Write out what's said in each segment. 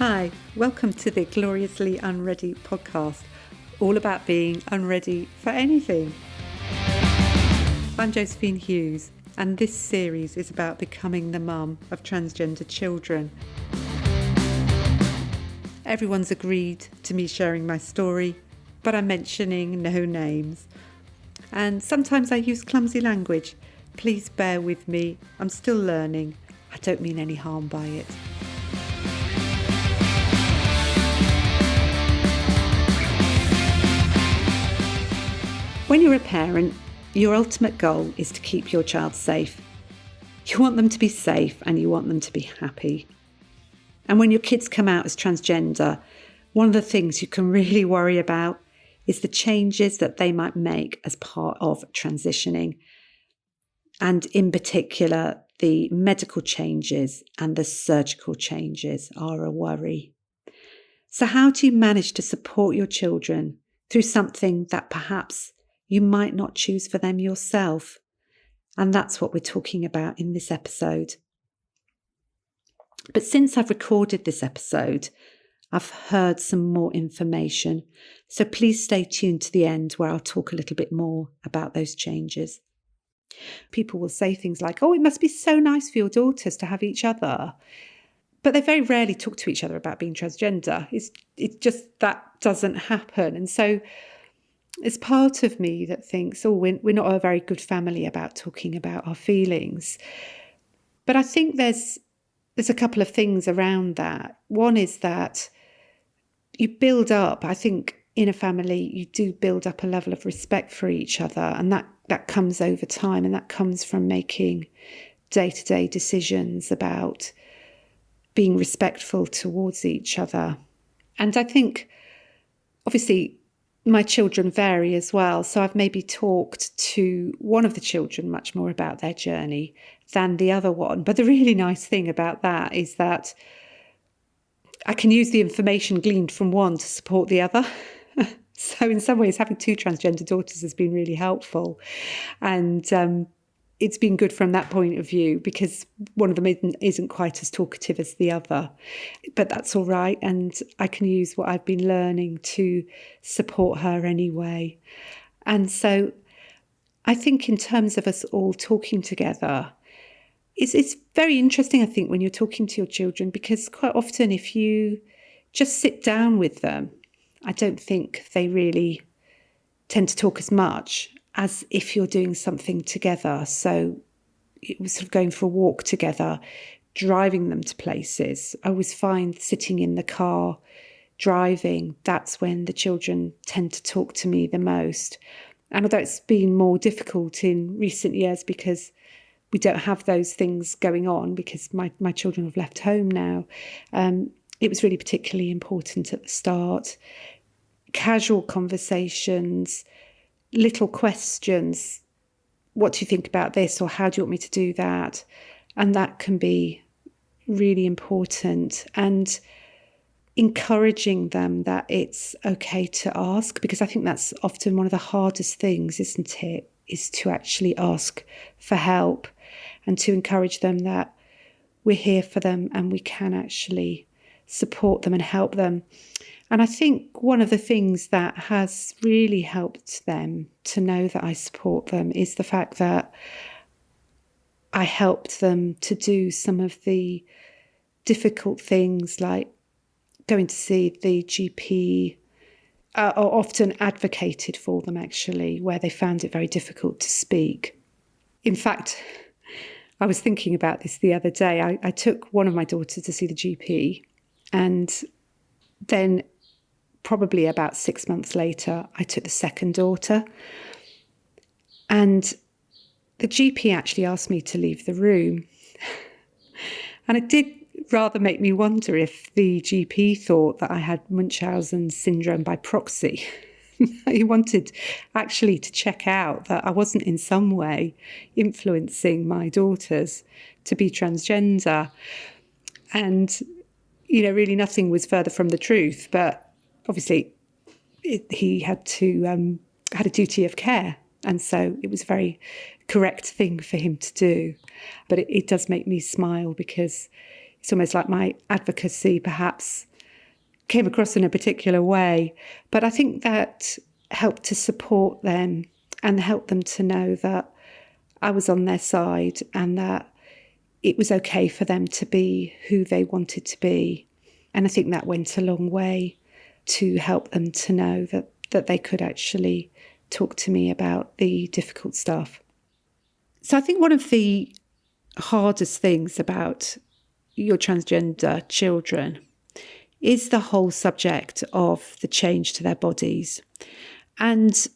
Hi, welcome to the Gloriously Unready podcast, all about being unready for anything. I'm Josephine Hughes, and this series is about becoming the mum of transgender children. Everyone's agreed to me sharing my story, but I'm mentioning no names. And sometimes I use clumsy language. Please bear with me, I'm still learning. I don't mean any harm by it. When you're a parent, your ultimate goal is to keep your child safe. You want them to be safe and you want them to be happy. And when your kids come out as transgender, one of the things you can really worry about is the changes that they might make as part of transitioning. And in particular, the medical changes and the surgical changes are a worry. So how do you manage to support your children through something that perhaps you might not choose for them yourself? And that's what we're talking about in this episode. But since I've recorded this episode, I've heard some more information. So please stay tuned to the end where I'll talk a little bit more about those changes. People will say things like, oh, it must be so nice for your daughters to have each other. But they very rarely talk to each other about being transgender. It's just that doesn't happen. And so it's part of me that thinks, oh, we're not a very good family about talking about our feelings. But I think there's a couple of things around that. One is that you build up, I think in a family, you do build up a level of respect for each other. And that comes over time. And that comes from making day-to-day decisions about being respectful towards each other. And I think, obviously, my children vary as well. So I've maybe talked to one of the children much more about their journey than the other one. But the really nice thing about that is that I can use the information gleaned from one to support the other. So in some ways, having two transgender daughters has been really helpful. And it's been good from that point of view because one of them isn't quite as talkative as the other. But that's all right. And I can use what I've been learning to support her anyway. And so I think in terms of us all talking together, it's very interesting, I think, when you're talking to your children, because quite often if you just sit down with them, I don't think they really tend to talk as much as if you're doing something together. So it was sort of going for a walk together, driving them to places. I always find sitting in the car, driving, that's when the children tend to talk to me the most. And although it's been more difficult in recent years because we don't have those things going on because my children have left home now, it was really particularly important at the start. Casual conversations, little questions. What do you think about this? Or how do you want me to do that? And that can be really important. And encouraging them that it's okay to ask, because I think that's often one of the hardest things, isn't it? Is to actually ask for help and to encourage them that we're here for them and we can actually support them and help them. And I think one of the things that has really helped them to know that I support them is the fact that I helped them to do some of the difficult things like going to see the GP, or often advocated for them actually, where they found it very difficult to speak. In fact, I was thinking about this the other day. I took one of my daughters to see the GP, and then probably about 6 months later, I took the second daughter. And the GP actually asked me to leave the room. And it did rather make me wonder if the GP thought that I had Munchausen's syndrome by proxy. He wanted actually to check out that I wasn't in some way influencing my daughters to be transgender. And, really nothing was further from the truth. But obviously he had a duty of care. And so it was a very correct thing for him to do. But it does make me smile because it's almost like my advocacy perhaps came across in a particular way. But I think that helped to support them and help them to know that I was on their side and that it was okay for them to be who they wanted to be. And I think that went a long way to help them to know that they could actually talk to me about the difficult stuff. So I think one of the hardest things about your transgender children is the whole subject of the change to their bodies. And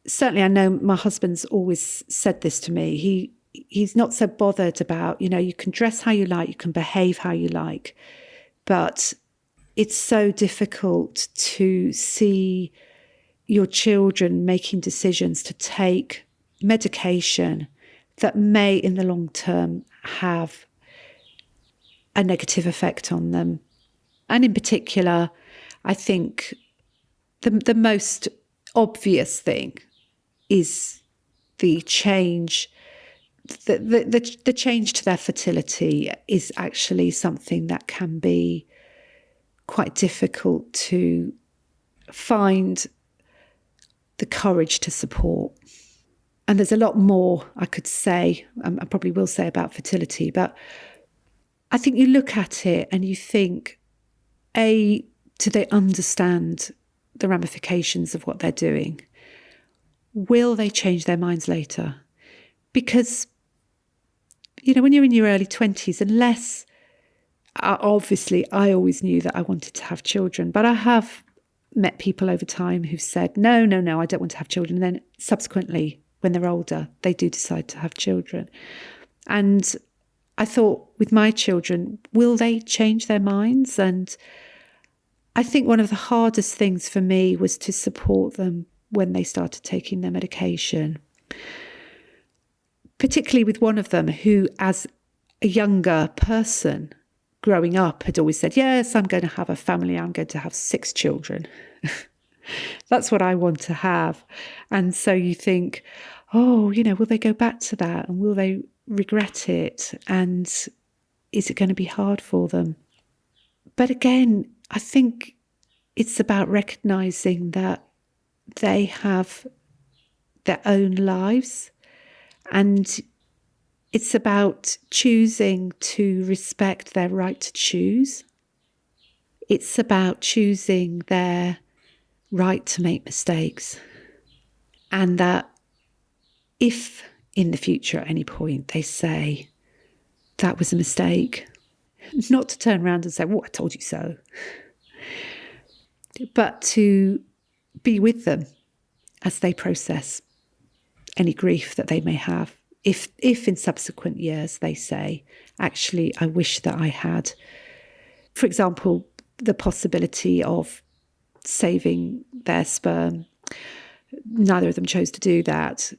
certainly I know my husband's always said this to me. He's not so bothered about, you can dress how you like, you can behave how you like, but it's so difficult to see your children making decisions to take medication that may in the long term have a negative effect on them. And in particular, I think the most obvious thing is the change. The change to their fertility is actually something that can be quite difficult to find the courage to support. And there's a lot more I could say, I probably will say about fertility, but I think you look at it and you think, do they understand the ramifications of what they're doing? Will they change their minds later? Because, when you're in your early 20s, unless, obviously, I always knew that I wanted to have children, but I have met people over time who've said, no, I don't want to have children. And then subsequently, when they're older, they do decide to have children. And I thought with my children, will they change their minds? And I think one of the hardest things for me was to support them when they started taking their medication, particularly with one of them who, as a younger person growing up, had always said, yes, I'm going to have a family, I'm going to have 6 children. That's what I want to have. And so you think, will they go back to that? And will they regret it? And is it going to be hard for them? But again, I think it's about recognising that they have their own lives, and it's about choosing to respect their right to choose. It's about choosing their right to make mistakes. And that if in the future at any point they say, that was a mistake, not to turn around and say, well, I told you so, but to be with them as they process any grief that they may have. If in subsequent years they say, actually, I wish that I had, for example, the possibility of saving their sperm, neither of them chose to do that.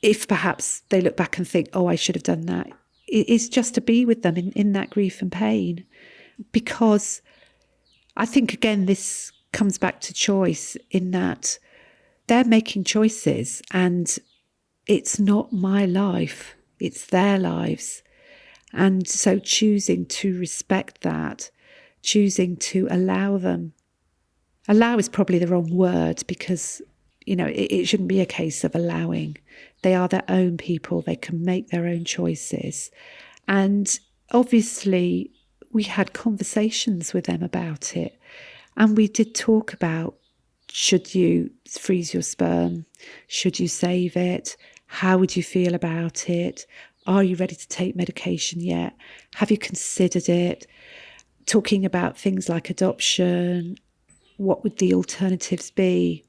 If perhaps they look back and think, I should have done that, it is just to be with them in that grief and pain. Because I think, again, this comes back to choice, in that they're making choices and it's not my life, it's their lives. And so choosing to respect that, choosing to allow them. Allow is probably the wrong word, because, it shouldn't be a case of allowing. They are their own people. They can make their own choices. And obviously, we had conversations with them about it. And we did talk about, should you freeze your sperm? Should you save it? How would you feel about it? Are you ready to take medication yet? Have you considered it? Talking about things like adoption. What would the alternatives be?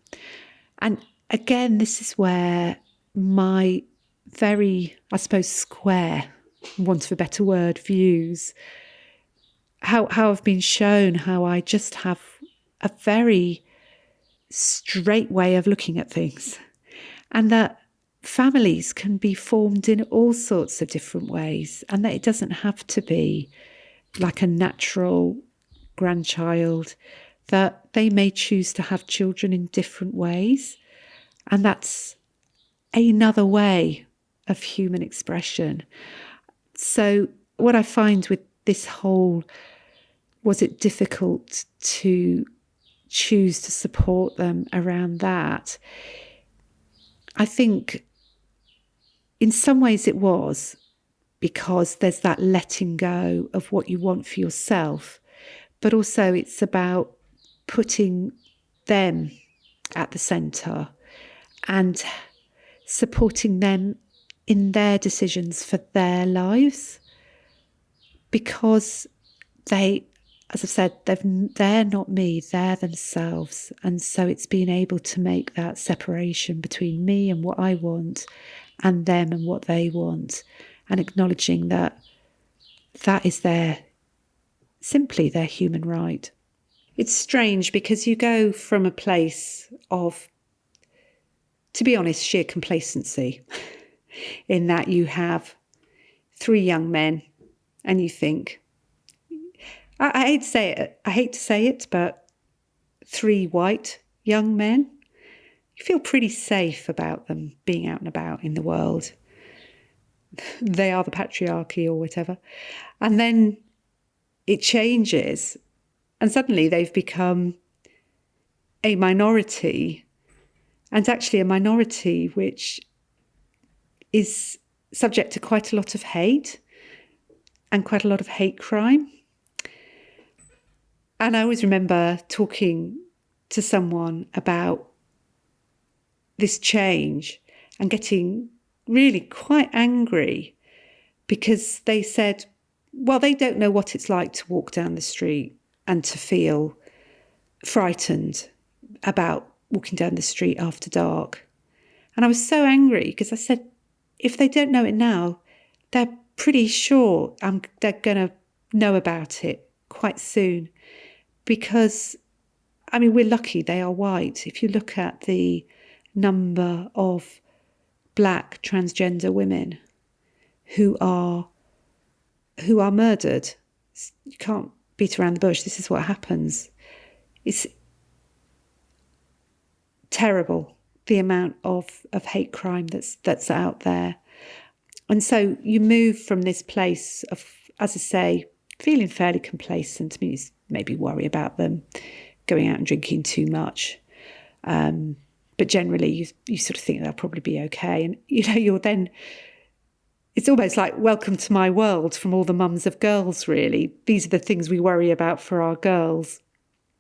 And again, this is where my very, I suppose, square, want of a better word, views, how I've been shown how I just have a very straight way of looking at things, and that families can be formed in all sorts of different ways, and that it doesn't have to be like a natural grandchild, that they may choose to have children in different ways. And that's another way of human expression. So what I find with this whole was it difficult to choose to support them around that? I think in some ways it was, because there's that letting go of what you want for yourself, but also it's about putting them at the centre and supporting them in their decisions for their lives, because they, as I've said, they're not me, they're themselves. And so it's being able to make that separation between me and what I want and them and what they want, and acknowledging that that is simply their human right. It's strange because you go from a place of, to be honest, sheer complacency, in that you have 3 young men and you think, I hate to say it, but 3 white young men, you feel pretty safe about them being out and about in the world. They are the patriarchy or whatever. And then it changes and suddenly they've become a minority, and actually a minority which is subject to quite a lot of hate and quite a lot of hate crime. And I always remember talking to someone about this change and getting really quite angry, because they said, well, they don't know what it's like to walk down the street and to feel frightened about walking down the street after dark. And I was so angry because I said, if they don't know it now, they're pretty sure they're going to know about it quite soon. Because, I mean, we're lucky they are white. If you look at the number of black transgender women who are murdered, you can't beat around the bush. This is what happens. It's terrible, the amount of hate crime that's out there. And so you move from this place of, as I say, feeling fairly complacent. I mean, it's maybe worry about them going out and drinking too much. But generally you sort of think they'll probably be okay. And, you're then, it's almost like welcome to my world from all the mums of girls, really. These are the things we worry about for our girls.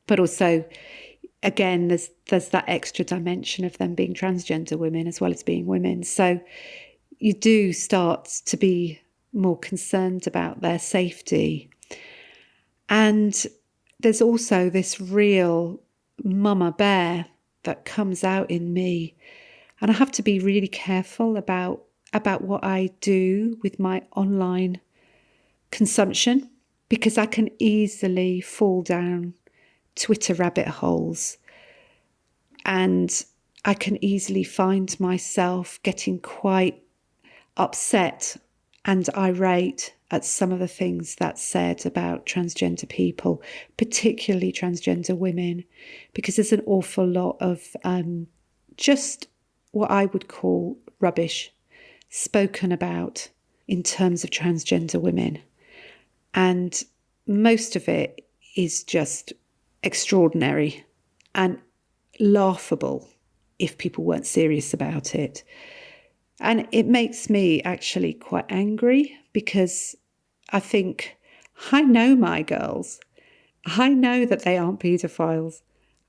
But also, again, there's that extra dimension of them being transgender women as well as being women. So you do start to be more concerned about their safety. And there's also this real mama bear that comes out in me. And I have to be really careful about what I do with my online consumption, because I can easily fall down Twitter rabbit holes, and I can easily find myself getting quite upset and irate at some of the things that's said about transgender people, particularly transgender women, because there's an awful lot of just what I would call rubbish spoken about in terms of transgender women. And most of it is just extraordinary and laughable if people weren't serious about it. And it makes me actually quite angry, because I think, I know my girls. I know that they aren't paedophiles.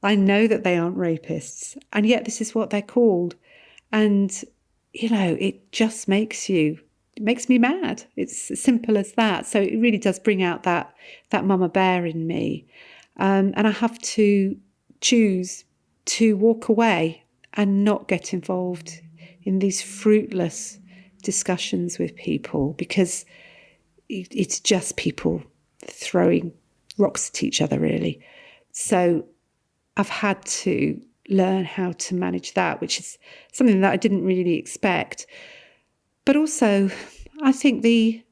I know that they aren't rapists. And yet this is what they're called. And, it just makes me mad. It's as simple as that. So it really does bring out that mama bear in me. And I have to choose to walk away and not get involved in these fruitless discussions with people, because it's just people throwing rocks at each other, really. So I've had to learn how to manage that, which is something that I didn't really expect. But also, I think the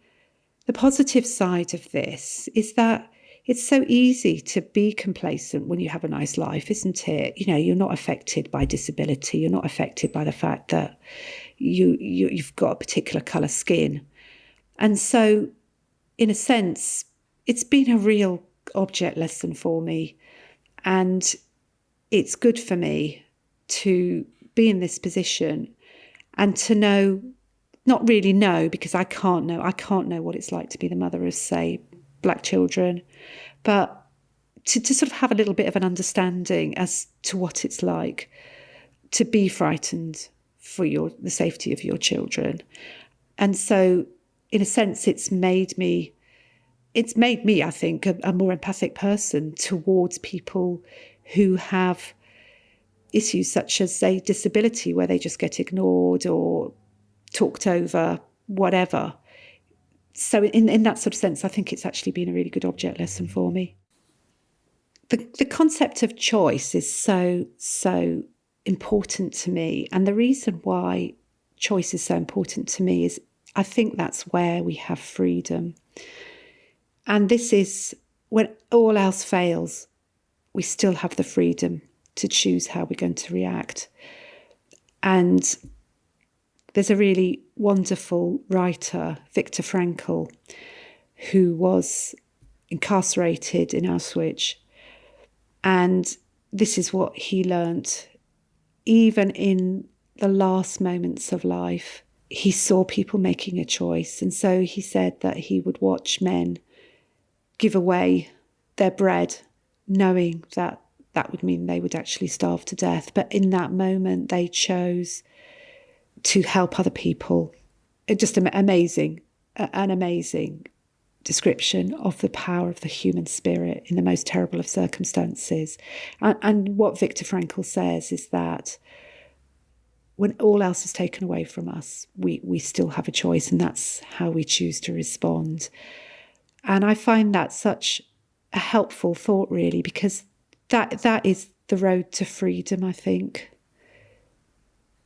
positive side of this is that it's so easy to be complacent when you have a nice life, isn't it? You're not affected by disability. You're not affected by the fact that you've got a particular colour skin. And so, in a sense, it's been a real object lesson for me. And it's good for me to be in this position and to know, not really know, because I can't know what it's like to be the mother of, say, black children, but to sort of have a little bit of an understanding as to what it's like to be frightened for the safety of your children. And so, in a sense, it's made me, I think, a more empathic person towards people who have issues such as, say, disability, where they just get ignored or talked over, whatever. So in that sort of sense, I think it's actually been a really good object lesson for me. The concept of choice is so important to me. And the reason why choice is so important to me is I think that's where we have freedom. And this is when all else fails, we still have the freedom to choose how we're going to react. And there's a really wonderful writer, Viktor Frankl, who was incarcerated in Auschwitz. And this is what he learnt. Even in the last moments of life, he saw people making a choice. And so he said that he would watch men give away their bread, knowing that that would mean they would actually starve to death. But in that moment, they chose to help other people. It just amazing, an amazing description of the power of the human spirit in the most terrible of circumstances. And what Viktor Frankl says is that when all else is taken away from us, we still have a choice, and that's how we choose to respond. And I find that such a helpful thought, really, because that is the road to freedom, I think.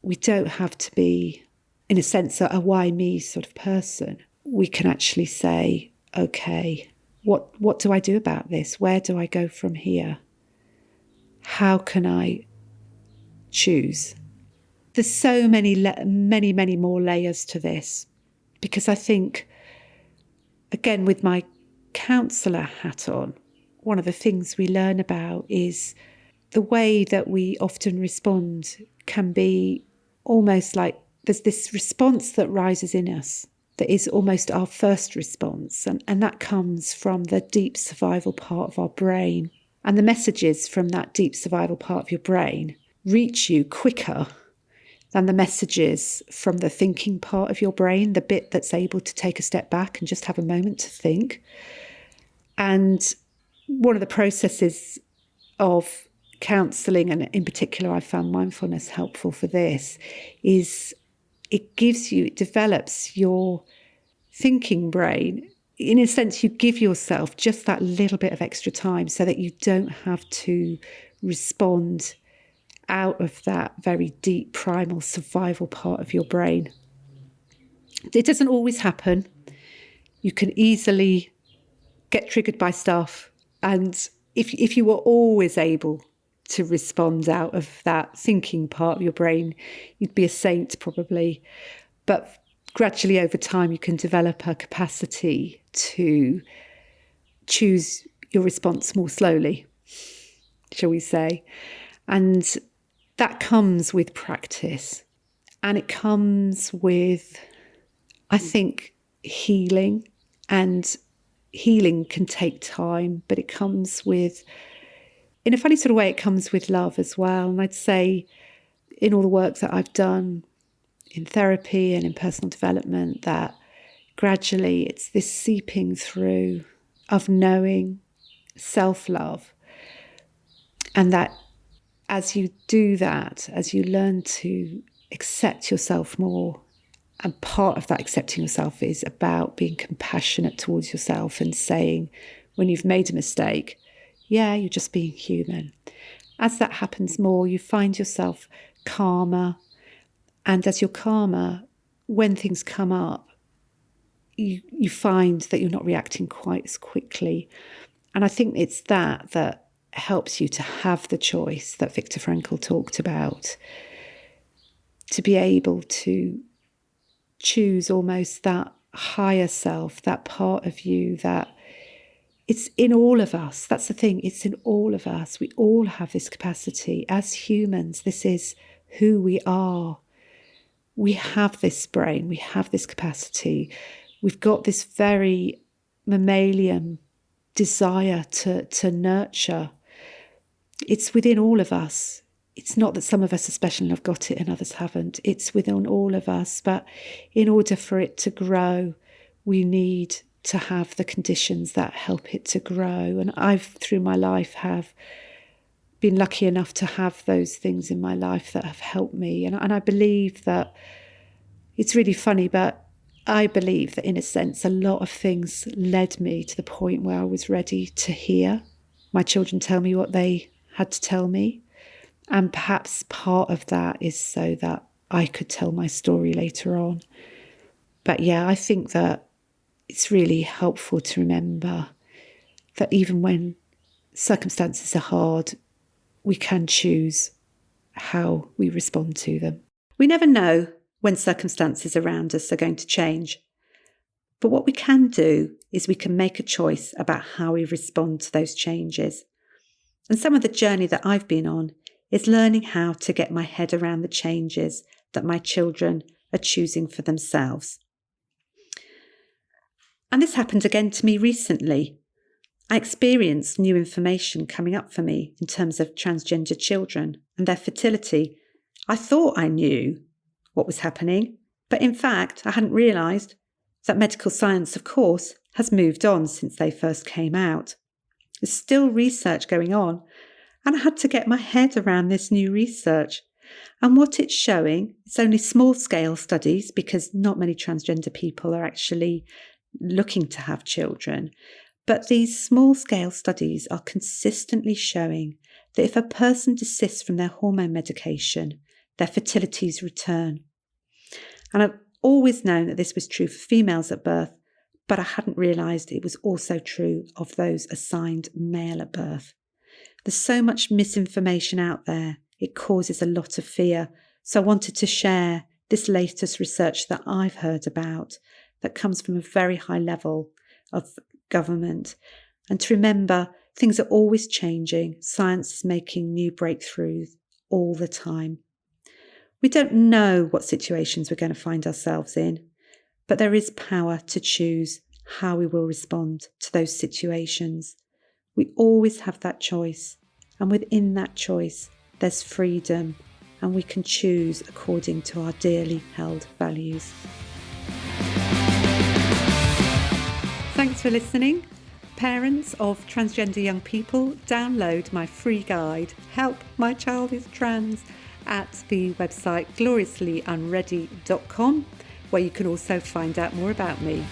We don't have to be, in a sense, a why me sort of person. We can actually say, okay, what do I do about this? Where do I go from here? How can I choose? There's so many more layers to this, because I think, again, with my counsellor hat on, one of the things we learn about is the way that we often respond can be almost like there's this response that rises in us that is almost our first response. And that comes from the deep survival part of our brain. And the messages from that deep survival part of your brain reach you quicker than the messages from the thinking part of your brain, the bit that's able to take a step back and just have a moment to think. And one of the processes of counselling, and in particular I found mindfulness helpful for this, is it develops your thinking brain. In a sense, you give yourself just that little bit of extra time so that you don't have to respond out of that very deep primal survival part of your brain. It doesn't always happen. You can easily get triggered by stuff. And if you were always able to respond out of that thinking part of your brain, you'd be a saint probably. But gradually over time, you can develop a capacity to choose your response more slowly, shall we say. And that comes with practice. And it comes with, I think, healing. And healing can take time, but it comes with, in a funny sort of way, it comes with love as well. And I'd say in all the work that I've done in therapy and in personal development, that gradually it's this seeping through of knowing, self-love. And that as you do that, as you learn to accept yourself more, and part of that accepting yourself is about being compassionate towards yourself and saying, when you've made a mistake, yeah, you're just being human. As that happens more, you find yourself calmer. And as you're calmer, when things come up, you find that you're not reacting quite as quickly. And I think it's that helps you to have the choice that Viktor Frankl talked about, to be able to choose almost that higher self, that part of you that It's in all of us. That's the thing. It's in all of us. We all have this capacity. As humans, this is who we are. We have this brain. We have this capacity. We've got this very mammalian desire to nurture. It's within all of us. It's not that some of us are special and have got it and others haven't. It's within all of us. But in order for it to grow, we need to have the conditions that help it to grow. And I've, through my life, have been lucky enough to have those things in my life that have helped me. And I believe that it's really funny, but I believe that in a sense, a lot of things led me to the point where I was ready to hear my children tell me what they had to tell me. And perhaps part of that is so that I could tell my story later on. But yeah, I think that it's really helpful to remember that even when circumstances are hard, we can choose how we respond to them. We never know when circumstances around us are going to change. But what we can do is we can make a choice about how we respond to those changes. And some of the journey that I've been on is learning how to get my head around the changes that my children are choosing for themselves. And this happened again to me recently. I experienced new information coming up for me in terms of transgender children and their fertility. I thought I knew what was happening, but in fact, I hadn't realised that medical science, of course, has moved on since they first came out. There's still research going on, and I had to get my head around this new research. And what it's showing, it's only small-scale studies because not many transgender people are actually looking to have children. But these small-scale studies are consistently showing that if a person desists from their hormone medication, their fertilities return. And I've always known that this was true for females at birth, but I hadn't realised it was also true of those assigned male at birth. There's so much misinformation out there, it causes a lot of fear. So I wanted to share this latest research that I've heard about that comes from a very high level of government. And to remember, things are always changing. Science is making new breakthroughs all the time. We don't know what situations we're going to find ourselves in, but there is power to choose how we will respond to those situations. We always have that choice, and within that choice, there's freedom, and we can choose according to our dearly held values. Thanks for listening. Parents of transgender young people, download my free guide, Help My Child is Trans, at the website gloriouslyunready.com, where you can also find out more about me.